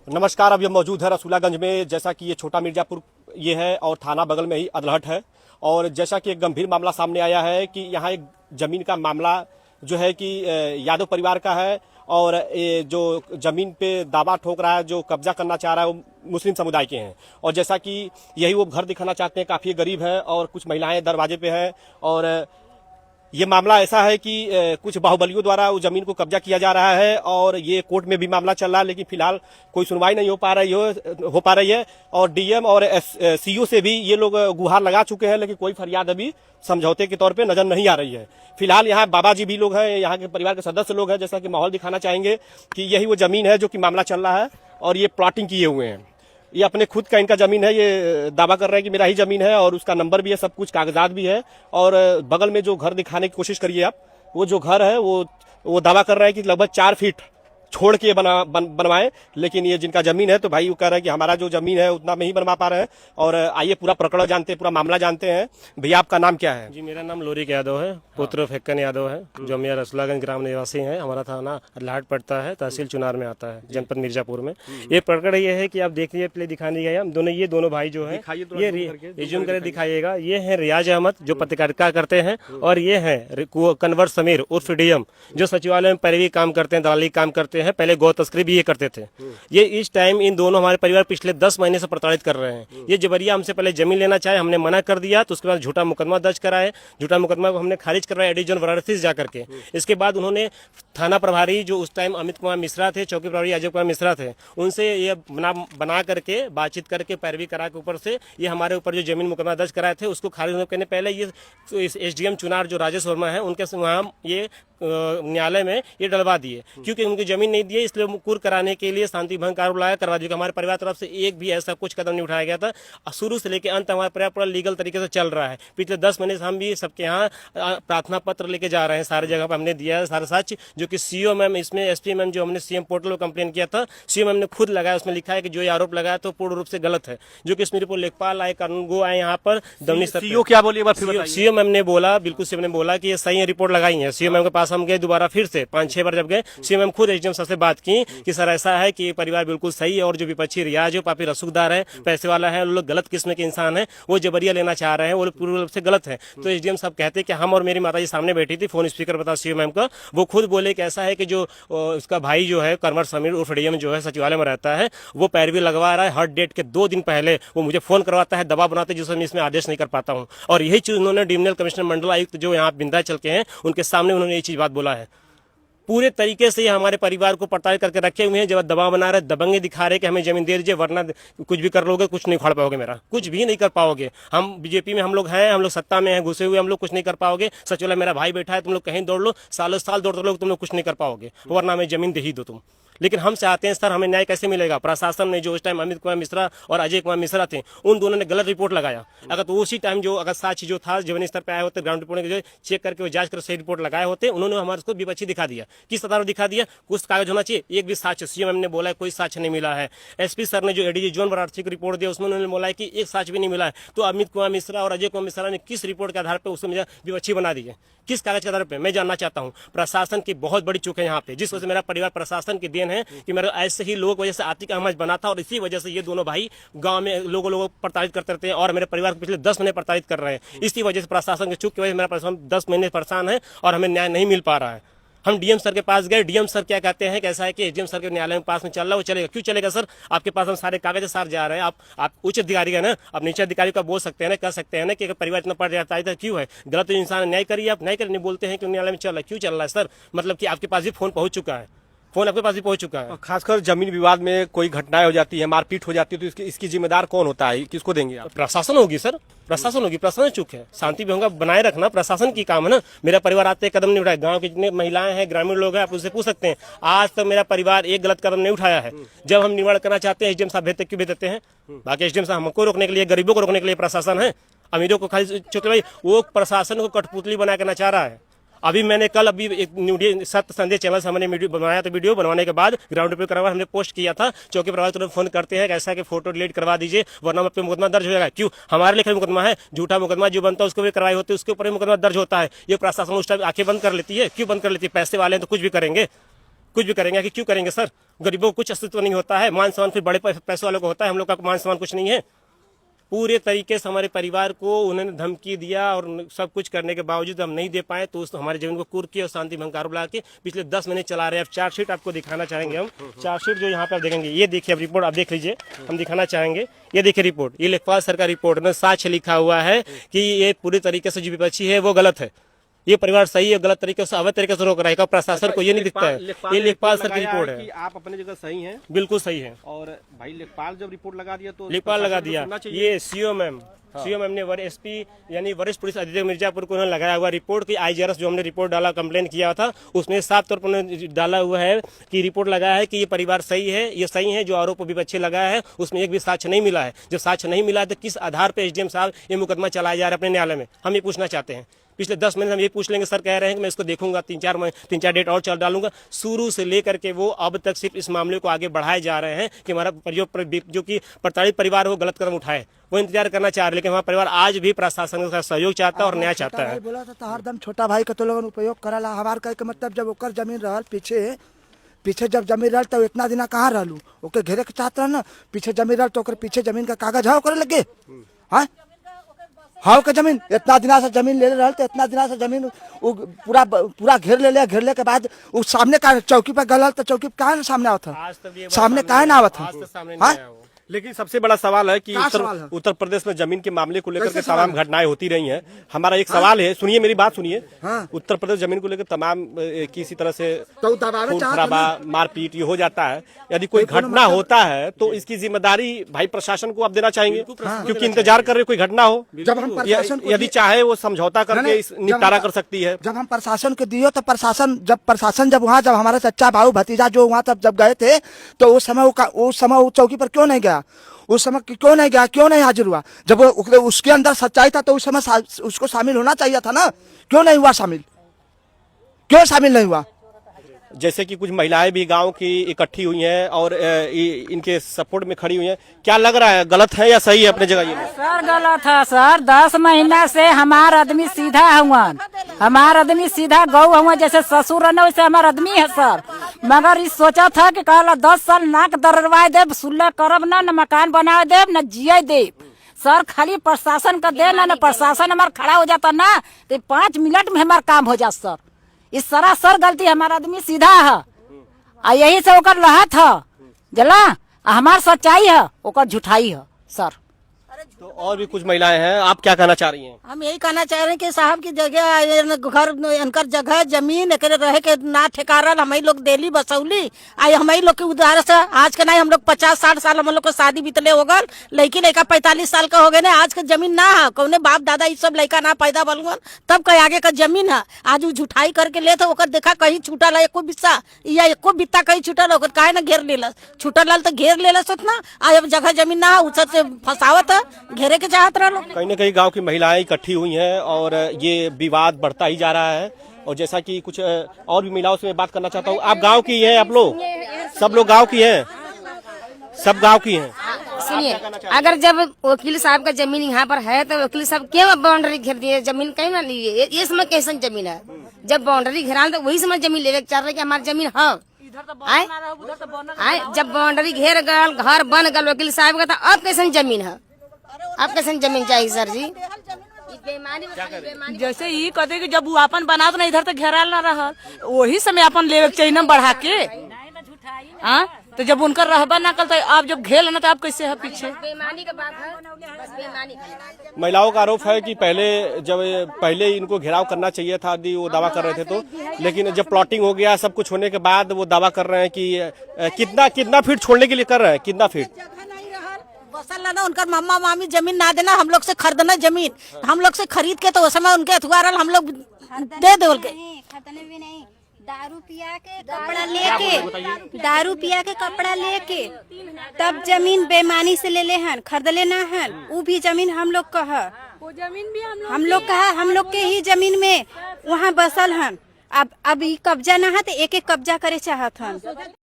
नमस्कार। अब ये मौजूद है रसूलागंज में। जैसा कि ये छोटा मिर्जापुर ये है और थाना बगल में ही अदलहट है। और जैसा कि एक गंभीर मामला सामने आया है कि यहाँ एक जमीन का मामला जो है कि यादव परिवार का है। और ये जो जमीन पे दावा ठोक रहा है, जो कब्जा करना चाह रहा है, वो मुस्लिम समुदाय के हैं। और जैसा कि यही वो घर दिखाना चाहते हैं, काफ़ी गरीब है और कुछ महिलाएं दरवाजे पे हैं। और ये मामला ऐसा है कि कुछ बाहुबलियों द्वारा उस जमीन को कब्जा किया जा रहा है और ये कोर्ट में भी मामला चल रहा है, लेकिन फिलहाल कोई सुनवाई नहीं हो पा रही है। और डीएम और सीओ से भी ये लोग गुहार लगा चुके हैं, लेकिन कोई फरियाद अभी समझौते के तौर पे नजर नहीं आ रही है। फिलहाल यहाँ बाबा जी भी लोग हैं, यहाँ के परिवार के सदस्य लोग हैं। जैसा कि माहौल दिखाना चाहेंगे कि यही वो जमीन है जो कि मामला चल रहा है और ये प्लॉटिंग किए हुए हैं। ये अपने खुद का इनका जमीन है, ये दावा कर रहे हैं कि मेरा ही जमीन है और उसका नंबर भी है, सब कुछ कागजात भी है। और बगल में जो घर दिखाने की कोशिश करिए आप, वो जो घर है वो दावा कर रहे हैं कि लगभग 4 फीट छोड़ के बनवाए। लेकिन ये जिनका जमीन है तो भाई वो कह रहे हैं कि हमारा जो जमीन है उतना में ही बनवा पा रहे हैं। और आइए पूरा प्रकरण जानते हैं, पूरा मामला जानते हैं। भैया आपका नाम क्या है? जी, मेरा नाम लोरिक यादव है, पुत्र फेक्कन यादव है, जो मेरा रसूलागंज ग्राम निवासी है। हमारा थाना अदलहट पड़ता है, तहसील चुनार में आता है, जनपद मिर्जापुर में। ये प्रकरण ये है कि आप देखिए, पहले दिखाने गए हम दोनों, ये दोनों भाई जो है, ये रिज्यूम करके दिखाइएगा। ये है रियाज अहमद जो पत्रकारिता करते हैं, और ये है कन्वर समीर उर्फ डीएम जो सचिवालय में पैरवी काम करते हैं, दलाली काम करते हैं। पहले गौ तस्करी भी ये करते थे। ये इस टाइम इन दोनों हमारे परिवार पिछले 10 महीने से प्रताड़ित कर रहे हैं। ये जबरिया हमसे पहले जमीन लेना चाहे, हमने मना कर दिया, तो उसके बाद झूठा मुकदमा दर्ज कराए। झूठा मुकदमा को हमने खारिज करवाया एडिजन वाराणसी से जाकर के। इसके बाद उन्होंने थाना प्रभारी जो उस टाइम अमित कुमार मिश्रा थे, चौकी प्रभारी अजय कुमार मिश्रा थे, उनसे ये बना करके बातचीत करके पैरवी करा के ऊपर से ये हमारे ऊपर जो जमीन मुकदमा दर्ज कराए थे उसको खारिज होने के पहले ये एसडीएम चुनार जो राजेश वर्मा है उनके वहाँ ये न्यायालय में ये डलवा दिए, क्योंकि उनकी जमीन नहीं दी, इसलिए मुकुर कराने के लिए शांति भंग बुलाया करवा दिया। हमारे परिवार तरफ से एक भी ऐसा कुछ कदम नहीं उठाया गया था। शुरू से लेकर अंत हमारा परिवार पूरा लीगल तरीके से चल रहा है। पिछले 10 महीने से हम भी सबके यहाँ प्रार्थना पत्र लेके जा रहे हैं, सारी जगह पर हमने दिया है सारा सच, जो कि सीओ मैम, इसमें एसपी मैम जो हमने सीएम पोर्टल पर कंप्लेन किया था, सीओ मैम ने खुद लगाया, उसमें लिखा है कि जो ये आरोप लगाया तो पूर्ण रूप से गलत है। जो कि इसमें रिपोर्ट लेखपाल आए, कानूनगो आए यहाँ पर, सीओ क्या बोलिए? सीओ मैम ने बोला, बिल्कुल सीओ ने बोला कि ये सही रिपोर्ट लगाई है। सीओ मैम के पास हम गए दोबारा, फिर से 5-6 बार जब गए, सीएम मैम खुद एसडीएम साहब से बात की कि सर ऐसा है कि ये परिवार बिल्कुल सही है और जो विपक्षी रियाज है काफी रसूखदार है, पैसे वाला है, लोग गलत किस्म के इंसान है, वो जबरिया लेना चाह रहे हैं, वो पूर्ण रूप से गलत है। तो एसडीएम साहब कहते हैं कि हम और मेरी माताजी सामने बैठी थी, फोन स्पीकर बता सीएम मैम का, वो खुद बोले कि ऐसा है कि जो उसका भाई जो है कन्वर समीर उर्फ डीएम जो है सचिवालय में रहता है, वो पैरवी लगवा रहा है। हर डेट के 2 दिन पहले वो मुझे फोन करवाता है, दबाव बनाते हैं, जिसमें मैं इसमें आदेश नहीं कर पाता हूँ। और यही चीज उन्होंने डिविजनल कमिश्नर मंडल आयुक्त जो यहाँ विंध्याचल के हैं उनके सामने उन्होंने ये चीज बात बोला है। पूरे तरीके से हमारे परिवार को प्रताड़ित करके रखे हुए हैं। जब दबाव बना रहे, दबंगे दिखा रहे कि हमें जमीन दे दीजिए, वरना कुछ भी कर लोगे, कुछ नहीं उखाड़ पाओगे, मेरा कुछ भी नहीं कर पाओगे। हम बीजेपी में हम लोग हैं, हम लोग सत्ता में हैं, घुसे हुए, हम लोग कुछ नहीं कर पाओगे। सचिवालय मेरा भाई बैठा है, तुम लोग कहीं दौड़ लो, सालों साल दौड़ लो, तुम लोग कुछ नहीं कर पाओगे, वरना हमें जमीन दे ही दो तुम। लेकिन हम चाहते हैं सर, हमें न्याय कैसे मिलेगा? प्रशासन ने जो उस टाइम अमित कुमार मिश्रा और अजय कुमार मिश्रा थे, उन दोनों ने गलत रिपोर्ट लगाया। अगर तो उसी टाइम जो अगर साक्ष्य जो था जमीनी स्तर पर आए होते, ग्राउंड रिपोर्ट जो चेक करके वो जांच कर सही रिपोर्ट लगाए होते, उन्होंने हमारे को विपक्षी दिखा दिया। किस तरह दिखा दिया? कुछ कागज होना चाहिए, एक भी साक्ष्य सीएम ने बोला है कोई साक्ष्य नहीं मिला है। एसपी सर ने जो एडीजी जोन वाराणसी की रिपोर्ट दिया उसमें उन्होंने बोला है कि एक साक्ष्य भी नहीं मिला है। तो अमित कुमार मिश्रा और अजय कुमार मिश्रा ने किस रिपोर्ट के आधार पर उसको विपक्षी बना दी है? किस कागज के आधार पर? मैं जानना चाहता हूँ। प्रशासन की बहुत बड़ी चूक है यहाँ पे, जिस वजह से मेरा परिवार प्रशासन की देन है कि मेरा ऐसे ही लोगों की वजह से आर्थिक अहमद बना था, और इसी वजह से ये दोनों भाई गांव में लोगों प्रताड़ित करते रहते हैं और मेरे परिवार को पिछले 10 महीने प्रताड़ित कर रहे हैं। इसी वजह से प्रशासन की चूक की वजह से मेरा परिवार 10 महीने परेशान है और हमें न्याय नहीं मिल पा रहा है। हम डीएम सर के पास गए, डीएम सर क्या कहते हैं, कैसा है कि एसडीएम सर के न्यायालय में पास में चल रहा है, वो चलेगा। क्यों चलेगा सर? आपके पास हम सारे कागज सार जा रहे हैं। आप उच्च अधिकारी है ना, आप नीचे अधिकारी का बोल सकते हैं ना, कर सकते हैं ना कि अगर परिवार इतना पड़ जाता है क्यों है गलत इंसान, न्याय करिए। आप न्याय करने बोलते हैं कि न्यायालय में चल रहा है, क्यों चल रहा है सर? मतलब कि आपके पास भी फोन पहुंच चुका है, फोन आपके पास भी पहुंच चुका है। खासकर जमीन विवाद में कोई घटनाएं हो जाती है, मारपीट हो जाती है, तो इसकी जिम्मेदार कौन होता है? किसको देंगे आप? प्रशासन होगी सर, प्रशासन होगी। प्रशासन चुक है, शांति भंग बनाए रखना प्रशासन की काम है ना। मेरा परिवार आते कदम नहीं उठाए, गांव के जितने महिलाएं हैं, ग्रामीण लोग हैं, आप उससे पूछ सकते हैं। आज तक मेरा परिवार एक गलत कदम नहीं उठाया है। जब हम निर्माण करना चाहते हैं एसडीएम साहब भेजते, क्यों भेजते हैं? बाकी एसडीएम साहब हमको रोकने के लिए, गरीबों को रोकने के लिए प्रशासन है, अमीरों को खाली चुके भाई। वो प्रशासन को कठपुतली बना करना चाह रहा है। अभी मैंने कल एक सत्य संदेश चैनल से हमने वीडियो बनाया था, वीडियो बनवाने के बाद ग्राउंड रिपोर्ट करवा हमने पोस्ट किया था। चौकी प्रभारी तुरंत फोन करते हैं ऐसा कि फोटो डिलीट करवा दीजिए, वरना आप पे मुकदमा दर्ज हो जाएगा। क्यों? हमारे लिखे मुकदमा है, झूठा मुकदमा जो बनता है उसको भी करवाई होती है, उसके ऊपर मुकदमा दर्ज होता है। ये प्रशासन उस टाइम आंखें बंद कर लेती है। क्यों बंद कर लेती है? पैसे वाले हैं तो कुछ भी करेंगे। कुछ भी करेंगे कि क्यों करेंगे सर? गरीबों को कुछ अस्तित्व नहीं होता है, मान सम्मान फिर बड़े पैसों वालों को होता है, हम लोग का मान सम्मान कुछ नहीं है। पूरे तरीके से हमारे परिवार को उन्होंने धमकी दिया और सब कुछ करने के बावजूद हम नहीं दे पाए, तो हमारे जमीन को कुर्क किया और शांति भंग आरोप लगा के पिछले 10 महीने चला रहे हैं। अब चार्जशीट आपको दिखाना चाहेंगे हम, चार्जशीट जो यहाँ पर आप देखेंगे, ये देखिए अब रिपोर्ट आप देख लीजिए, हम दिखाना चाहेंगे। ये देखिए रिपोर्ट, ये लेखपाल सर का रिपोर्ट में साक्ष्य लिखा हुआ है कि ये पूरी तरीके से जो विपक्षी है वो गलत है, ये परिवार सही है, गलत तरीके से अवैध तरीके से रोक रहा है। प्रशासन को ये नहीं दिखता है। ये लेखपाल सर की रिपोर्ट है कि आप अपनी जगह सही हैं, बिल्कुल सही है। और भाई लेखपाल जब रिपोर्ट लगा दिया तो लेखपाल लगा दिया। ये सीओ मैम ने एसपी यानी वरिष्ठ पुलिस अधीक्षक मिर्जापुर को उन्होंने लगाया हुआ रिपोर्ट की आईजीआरएस जो हमने रिपोर्ट डाला, कंप्लेन किया था, उसमें साफ तौर पर उन्होंने डाला हुआ है कि रिपोर्ट लगाया है कि ये परिवार सही है, ये सही है। जो आरोप विपक्षी लगाया है उसमें एक भी साक्ष्य नहीं मिला है। जब साक्ष्य नहीं मिला है तो किस आधार पर एसडीएम साहब ये मुकदमा चलाया जा रहा है अपने न्यायालय में, हम ये पूछना चाहते हैं। पिछले 10 महीने हम ये पूछ लेंगे, सर कह रहे हैं कि मैं इसको देखूंगा, 3-4 डेट और चल डालूंगा। शुरू से लेकर के वो अब तक सिर्फ इस मामले को आगे बढ़ाए जा रहे हैं कि हमारा जो कि प्रताड़ित परिवार हो गलत कदम उठाए, वो इंतजार करना चाह रहे, लेकिन हमारा परिवार आज भी प्रशासन का सहयोग चाहता है और न्याय चाहता है। बोला था हरदम छोटा भाई का तो लोगन उपयोग कराला हमार कहे के मतलब जब ओकर जमीन रहल पीछे जब जमीन रहल तो इतना दिन कहाँ रहलू, ओके घेरे के चाहत रह ना, पीछे जमीन रहल तो ओकर पीछे जमीन का कागज हाव करे लगे। हाँ हाव के जमीन इतना दिना से जमीन ले रहा तो इतना दिना से जमीन पूरा घेर ले के बाद उस सामने का चौकी पर गलल तो चौकी पे कहाँ सामने आवत है, सामने कहाँ ना आवत है। लेकिन सबसे बड़ा सवाल है कि उत्तर प्रदेश में जमीन के मामले को लेकर के तमाम घटनाएं होती रही हैं। हमारा एक सवाल है, सुनिए मेरी बात सुनिए। उत्तर प्रदेश जमीन को लेकर तमाम किसी तरह से खून खराबा मारपीट ये हो जाता है। यदि कोई घटना होता है तो इसकी जिम्मेदारी भाई प्रशासन को आप देना चाहेंगे, क्योंकि इंतजार कर रहे कोई घटना हो। जब हम प्रशासन यदि चाहे वो समझौता करके निपटारा कर सकती है। जब हम प्रशासन को दियो तो प्रशासन जब वहाँ जब हमारे चचा भाऊ भतीजा जो वहाँ तब जब गए थे तो उस समय वो चौकी पर क्यों नहीं गया, उस समय क्यों नहीं गया, क्यों नहीं हाजिर हुआ? जब उसके अंदर सच्चाई था तो उस समय उसको शामिल होना चाहिए था ना, क्यों नहीं हुआ शामिल, क्यों शामिल नहीं हुआ? जैसे कि कुछ महिलाएं भी गांव की इकट्ठी हुई हैं और इनके सपोर्ट में खड़ी हुई हैं, क्या लग रहा है गलत है या सही है अपने जगह? ये सर गलत है सर, 10 महीना से हमारा आदमी सीधा हुआ, हमारा आदमी सीधा गौ हुआ, जैसे ससुर है वैसे हमारा आदमी है सर। मगर इस सोचा था कि कहला 10 साल नाक दरवाए देव, सुल्ला करब ना, न मकान बना देव, न जिये देव। सर खाली प्रशासन का दे ना, प्रशासन हमारा खड़ा हो जाता ना तो 5 मिनट में हमारा काम हो जाता सर। इस सरासर गलती हमारा आदमी सीधा है, यही से ओकर लहत है जला, हमार सच्चाई है ओकर झूठाई है सर। तो और भी कुछ महिलाएं हैं, आप क्या कहना चाह रही हैं? हम यही कहना चाह रहे हैं कि साहब की जगह घर इनकर जगह जमीन रहे के ना ठेकारल, हम लोग दिल्ली बसौली आई, हम लोग के उधार से आज के नहीं हम लोग 50-60 साल हम लोग को शादी बीतले हो गल, लड़का 45 साल का हो गए ना, आज के जमीन ना है, कौने बाप दादा ये सब लड़का ना पैदा बलुअन तब कहीं आगे का जमीन है। आज वो झुठाई करके ले तो ओकर देखा कहीं छूटल एको बिस्सा या एको बित्ता कहीं छूटल, ओकर काहे ना घेर ले छूटल तो घेर ले ना, आज जगह जमीन ना है उससे फंसावत है, घेरे के चाहत रहा। कहीं न कहीं गांव की महिलाएं इकट्ठी हुई हैं और ये विवाद बढ़ता ही जा रहा है। और जैसा कि कुछ और भी महिलाओं से मैं बात करना चाहता हूँ, आप गांव की हैं, आप लोग सब लोग गांव की हैं, सब गांव की हैं। सुनिए, अगर जब वकील साहब का जमीन यहाँ पर है तो वकील साहब क्यों बाउंड्री घेर दिए, जमीन कहीं ना लिए, ये समय कैसन जमीन है? जब बाउंड्री घेरा तो वही समय जमीन लेवे चाह रहे कि हमारी जमीन है। जब बाउंड्री घेर गल, घर बन गल वकील साहब का, तो अब कैसन जमीन है? आप कैसे जमीन चाहिए सर जी? जैसे ये कहते कि जब वो अपन बना तो इधर तो घेराल ना रहा, वही समय अपन लेवे चाहिए ना बढ़ा के। तो जब उनका रहबा ना कल तो आप जब घेर लेना तो आप कैसे है पीछे? बेईमानी का बात है, बस बेईमानी। महिलाओं का आरोप है कि पहले इनको घेराव करना चाहिए था, यदि वो दावा कर रहे थे तो, लेकिन जब प्लॉटिंग हो गया सब कुछ होने के बाद वो दावा कर रहे हैं कि कितना फीट छोड़ने के लिए कर रहे हैं, कितना फीट बसल ना उनका मम्मा मामी जमीन ना देना, हम लोग से खरीदना जमीन, हम लोग से खरीद के तो उस समय उनके अथवारल हम लोग दे दे के खतने भी नहीं, दारू पिया के कपड़ा लेके तब जमीन बेईमानी से ले ले हन, खरीदले ना हन, वो भी जमीन हम लोग का है, वो जमीन भी हम लोग के ही जमीन में वहाँ बसल हन। अब कब्जा ना है तो एक कब्जा करे चाहत हन।